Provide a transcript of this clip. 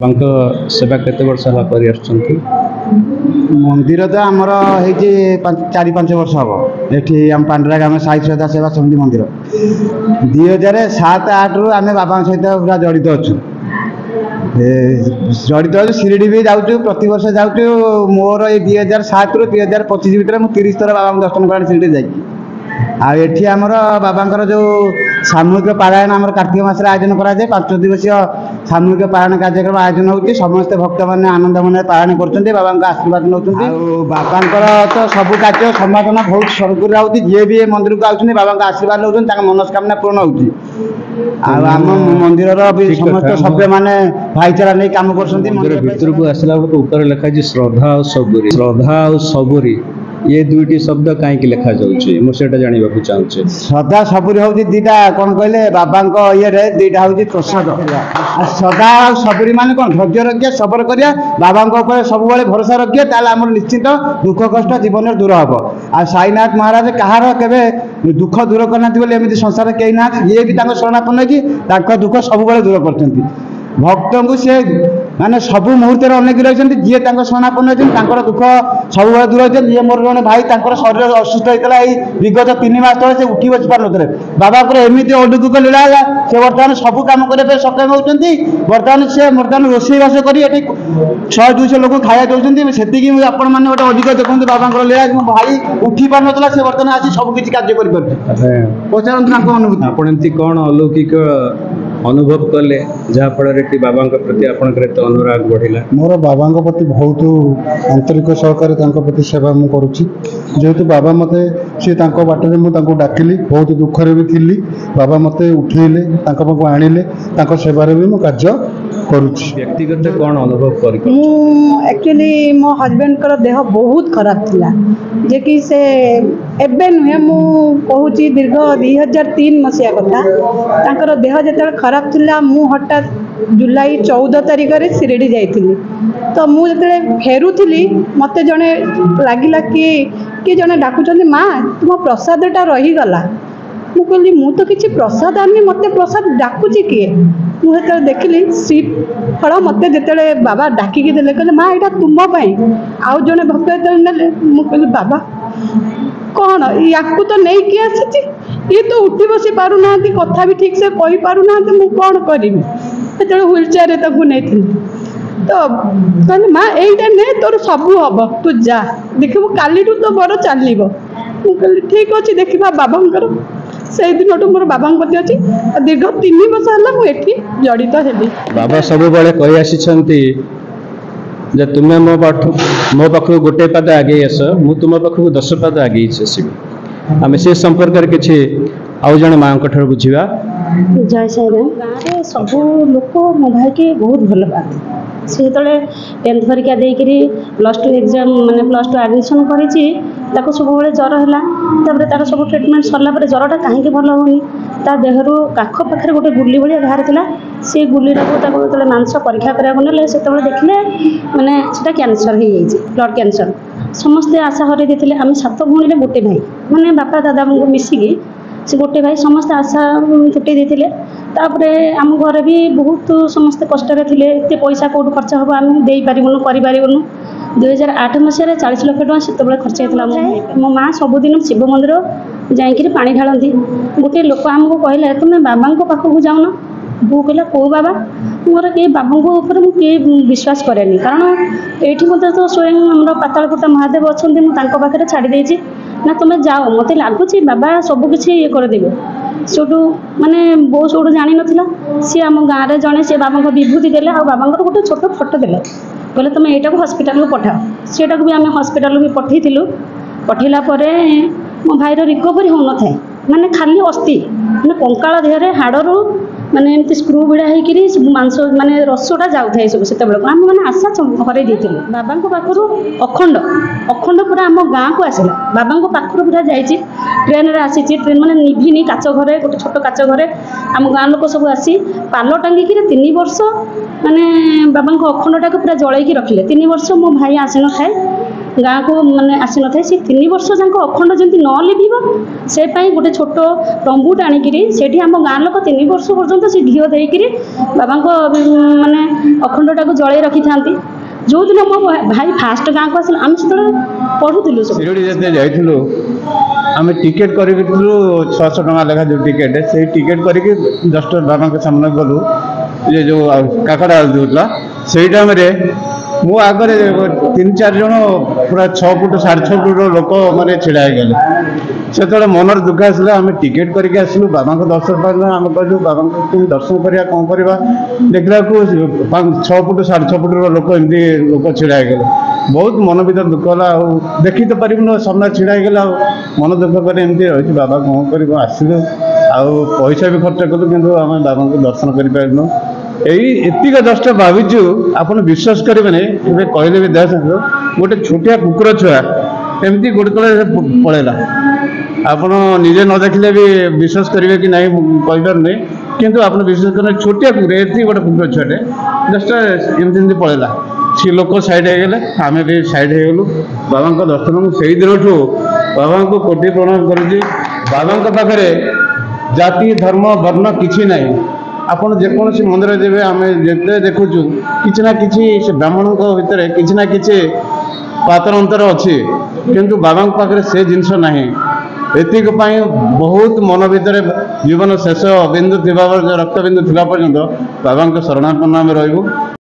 सेवा केते वर्ष हला करि आछंती मंदिर तो आमर चारि पांच वर्ष हम ये आम पांडरा ग्राम साई श्रद्धा सेवा समिति मंदिर 2007-8 रु आम बाबा सहित पूरा जड़ित अच्छु शिरडी भी जाऊँ प्रति वर्ष जाऊँ मोर ये 2007 रु 2025 भितर मुझे 30 थर बाबा दर्शन कर शिरडी जाइए आठी आमर बाबा जो सामूहिक पारायण आम कार्तिक मास आयोजन कराए 5 दिवसीय सामूहिक पारायण कार्यक्रम आयोजन होती समस्त भक्त मैंने आनंद मन पारायण कर बाबा आशीर्वाद नौ बाबा तो सब कार्य समाधान बहुत सरकुर होती जी भी मंदिर को आउट बाबा आशीर्वाद नौ मनस्कामना पूर्ण होम मंदिर समस्त सभ्य मैंने भाईचारा नहीं कम कर को आसला ऊपर लिखा श्रद्धा और सबुरी श्रद्धा और सबुरी ये दुईटी शब्द कहीं लिखा जाऊँगी मुझे जानवा चाहूँगी श्रद्धा सबुरी हूँ दीटा कौन कहले बाबा ये दीटा हूँ प्रसाद श्रद्धा और सबुरी मान कौन धैर्य रखिए सबर करिया बाबा सब भरोसा रखिए आम निश्चित दुख कष्ट जीवन दूर हम आ साईनाथ महाराज कहार के दुख दूर करना बोले संसार कहीं ना ये भी शरणापन्न कि दुख सब दूर कर भक्त को सी माने सब मुहूर्त अनेक रही जी शरणापन्न होती दुख सब दूर होते ये मोर जन भाई शरीर असुस्थ होता है विगत 3 मास तक से उठी बची पार ना बाबा एमती अडुक लीला है से बर्तमान सब कम करने सक्षम होती बर्तमान रोषेईवास कर 100-200 लोक खाया दौरान से आपण मैंने गोटे अधिक देखते बाबा लीला भाई उठी पार ना से बर्तमान आसी सबकि कार्य कर अनुभूति आप कौन अलौकिक अनुभव कले जहाँफल बाबा प्रति आपंकर अनुराग बढ़ला मोर बाबा प्रति बहुत आंतरिक सहकारी प्रति सेवा मुझे करुच्ची जेहेतु बाबा मत सी बाटर मुझे डाकिली बहुत दुखरे भी थी बाबा मत उठेले पाखक आनिले सेवार भी मुझे कार्य करुच्ची व्यक्तिगत कौन अनुभव कर एक्चुअली मो हजबैंड कर देह बहुत खराब थिला जे कि से एबे नुहे मु कहूची दीर्घ 2003 मसीहा कथा तांकर देह जते खराब थिला मु हठात जुलाई 14 तारिख रे शिरडी जाइथिली तो मु जते फेरुथिली मते जने लागिला कि जने डाकुचंदी मां तुम प्रसादटा रही गला मु कहली मु तो किछि प्रसाद आनी मते प्रसाद डाकुची किए मुझे देखिली सीट फल मत जिते बाबा डाकिकी देले कहले माँ यहाँ तुम आउ जड़े भक्त ने मुझे बाबा कौन या तो नहीं कि आसी ये तो उठी बसी पार ना कथा भी ठीक से कही पार ना मुझे कौन करी जो व्हील चेयर नहीं तो कहले माँ यहीटा ने तोर सबू हम तू जा देखू काली तो बड़ चलो मुझे ठीक अच्छे देखा बाबा से दिन मोर बाबा प्रति अच्छी दीर्घ 3 वर्ष है मुझे जड़ित हेली बाबा सब बड़े कही आसी तुम्हें मो पाख गोटे पाद आगे आस मु तुम पाखक 10 पाद आगे आसबी आम से संपर्क किसी आउ जन माँ बुझा जय साईराम गाँव सब लोक मो भाई के बहुत भल पाती सी जो 10th परीक्षा देकरी +2 एग्जाम माने +2 एडमिशन करी सब ज्वर है तार सब ट्रिटमेंट सरला ज्वरटा कहीं भल होनी ता देहरु काख पाखे गोटे गुली भाया बाहर था से गुलीटा को जो मांस परीक्षा कराने से देखले माने सेटा कैंसर हो जाइए ब्लड कैंसर समस्ते आशा हर देते आम 7 भौणी गोटे भाई माने बापा दादा को मिसिकी से गोटे भाई समस्ते आशा छुटे देते तापर आम घर भी बहुत समस्ते कष्ट थे एत पैसा कौट खर्च हम आम दे पारूँ कर 2008 मसीह 40 लाख टका से खर्च होता मो माँ सबुदिन शिव मंदिर जाकि पानी ढालती गोटे लोक आमको कहला तुम्हें बाबा पाखक जाऊन बो कहला कौ बाबा मोर कई बाबा मुझे विश्वास कैनि कारण ये तो स्वयं आम पातालपुटा महादेव अच्छा मुझे पाखे छाड़ी ना तुम्हें जाओ मत लगुच बाबा सबकि ये करदेवे सेठू माने बो सब जान ना सी आम गाँव में जड़े सी बाबा विभूति देले आ बाबा गोटे छोट फोटो देले कहले तुम यहाँ हस्पिटाल को पठाओ सेटा भी आम हस्पिटाल भी पठेलु पठेला मो भाईर रिकवरी हो न था माने खाली अस्थि माने कंकाल देहरे हाड़ू माने एमती स्क्रू भिड़ा होकर मांस माने रसटा जाऊे सब से आम मैंने आशा हर बाबा पाखु अखंड अखंड पूरा आम गाँव को आसला बाबा पाखु पूरा जाइए ट्रेन रे आसी ट्रेन मैंने निभिनी काच घरे गोटे छोट काच घरे आम गाँव लोक सब आसी पाल टांगिक 3 वर्ष माने बाबा अखंडटा को पूरा जलैकी रखिले 3 वर्ष मो भाई आसी न थाए ଗାଁକୁ ମାନେ ଆସିନଥାଏ। ସେ 3 ବର୍ଷ ଯାକ ଅଖଣ୍ଡ ଯେମିତି ନ ଲିଭିବ ସେ ପାଇଁ ଗୋଟେ ଛୋଟ ତମ୍ବୁଟ ଆଣିକିରି ସେଠି ଆମ ଗାଁ ଲୋକ 3 ବର୍ଷ ପର୍ଯ୍ୟନ୍ତ ସେ ଘିଅ ଦେଇକିରି ବାବାଙ୍କ ମାନେ ଅଖଣ୍ଡଟାକୁ ଜଳେଇ ରଖିଥାନ୍ତି। ଯେଉଁଦିନ ମୋ ଭାଇ ଫାଷ୍ଟ ଗାଁକୁ ଆସିଲା ଆମେ ସେତେବେଳେ ପଢ଼ୁଥିଲୁ ସବୁ। ଶିରୁଡ଼ି ଯେତେ ଯାଇଥିଲୁ ଆମେ ଟିକେଟ୍ କରିଥିଲୁ 600 ଟଙ୍କା ଲେଖା ଯେଉଁ ଟିକେଟ୍, ସେଇ ଟିକେଟ୍ କରିକି ଜଷ୍ଟ ବାବାଙ୍କ ସାମ୍ନା ଗଲୁ। ଇଏ ଯେଉଁ କାକଡ଼ା ଦେଉଥିଲା ସେଇ ଟାଇମ୍ରେ ମୁଁ ଆଗରେ 3-4 ଜଣ ପୁରା 6 ଫୁଟ 6.5 ଫୁଟର ଲୋକ ମାନେ ଛିଡ଼ା ହେଇଗଲେ। ସେତେବେଳେ ମନର ଦୁଃଖ ଆସିଲା, ଆମେ ଟିକେଟ୍ କରିକି ଆସିଲୁ ବାବାଙ୍କ ଦର୍ଶନ ପାଇଲୁ। ଆମେ କହିଲୁ ବାବାଙ୍କୁ କେମିତି ଦର୍ଶନ କରିବା କ'ଣ କରିବା, ଦେଖିଲାକୁ 6 ଫୁଟ 6.5 ଫୁଟର ଲୋକ ଏମିତି ଲୋକ ଛିଡ଼ା ହେଇଗଲେ। ବହୁତ ମନ ଭିତରେ ଦୁଃଖ ହେଲା। ଆଉ ଦେଖି ତ ପାରିବୁନି, ସାମ୍ନା ଛିଡ଼ା ହେଇଗଲେ ଆଉ ମନ ଦୁଃଖ କରି ଏମିତି ରହିଛି। ବାବା କ'ଣ କରିବୁ, ଆସିଲୁ ଆଉ ପଇସା ବି ଖର୍ଚ୍ଚ କଲୁ କିନ୍ତୁ ଆମେ ବାବାଙ୍କୁ ଦର୍ଶନ କରିପାରିଲୁ। ଏତିକ ଜଷ୍ଟ ଭାବିଛୁ, ଆପଣ ବିଶ୍ୱାସ କରିବେନି। ଏବେ କହିଲେ ବି ଦେହ ସାଙ୍ଗ ଗୋଟେ ଛୋଟିଆ କୁକୁର ଛୁଆ ଏମିତି ଗୋଟେ ତଳେ ପଳେଇଲା। ଆପଣ ନିଜେ ନ ଦେଖିଲେ ବି ବିଶ୍ୱାସ କରିବେ କି ନାହିଁ ମୁଁ କହିପାରୁନି, କିନ୍ତୁ ଆପଣ ବିଶ୍ୱାସ କରିବେ ଛୋଟିଆ କୁକୁର ଏତିକି ଗୋଟେ କୁକୁର ଛୁଆଟେ ଜଷ୍ଟ ଏମିତି ପଳେଇଲା। ସେ ଲୋକ ସାଇଡ୍ ହେଇଗଲେ, ଆମେ ବି ସାଇଡ୍ ହେଇଗଲୁ। ବାବାଙ୍କ ଦର୍ଶନ ମୁଁ ସେଇ ଦିନଠୁ ବାବାଙ୍କୁ କୋଟି ପ୍ରଣାମ କରୁଛି। ବାବାଙ୍କ ପାଖରେ ଜାତି ଧର୍ମ ବର୍ଣ୍ଣ କିଛି ନାହିଁ। ଆପଣ ଯେକୌଣସି ମନ୍ଦିର ଯିବେ, ଆମେ ଯେତେ ଦେଖୁଛୁ କିଛି ନା କିଛି ସେ ବ୍ରାହ୍ମଣଙ୍କ ଭିତରେ କିଛି ନା କିଛି ପାତର ଅନ୍ତର ଅଛି, କିନ୍ତୁ ବାବାଙ୍କ ପାଖରେ ସେ ଜିନିଷ ନାହିଁ। ଏତିକି ପାଇଁ ବହୁତ ମନ ଭିତରେ ଜୀବନ ଶେଷ ବିନ୍ଦୁ ଥିବା ରକ୍ତ ବିନ୍ଦୁ ଥିବା ପର୍ଯ୍ୟନ୍ତ ବାବାଙ୍କ ଶରଣାପନ୍ନ ଆମେ ରହିବୁ।